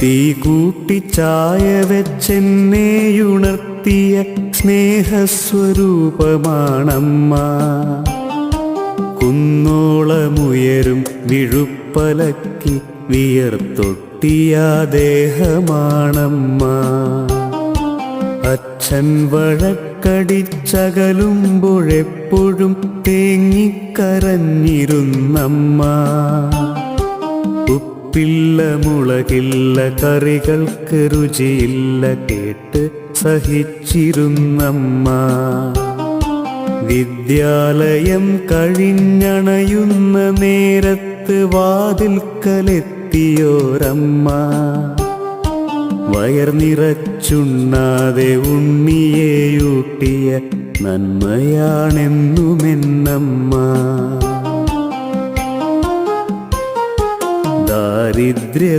തീ കൂട്ടി ചായ വെച്ചെന്നെയുണർത്തിയ സ്നേഹസ്വരൂപമാണമ്മ. കുന്നോളമുയരും വിഴുപ്പലക്കി വിയർത്തൊട്ടിയ ദേഹമാണമ്മ. അച്ഛൻ വഴക്കടിച്ചകലുമ്പോഴെപ്പോഴും തേങ്ങിക്കരഞ്ഞിരുന്നമ്മ. ഉപ്പില്ല മുളകില്ല കറികൾക്ക് രുചിയില്ല കേട്ട് സഹിച്ചിരുന്നമ്മ. വിദ്യാലയം കഴിഞ്ഞണയുന്ന നേരത്ത് വാതിൽക്കലെത്തിയോരമ്മ. വയർ നിറച്ചുണ്ണാതെ ഉണ്ണിയെയൂട്ടിയ നന്മയാണെന്നുമെന്നമ്മ. ദാരിദ്ര്യ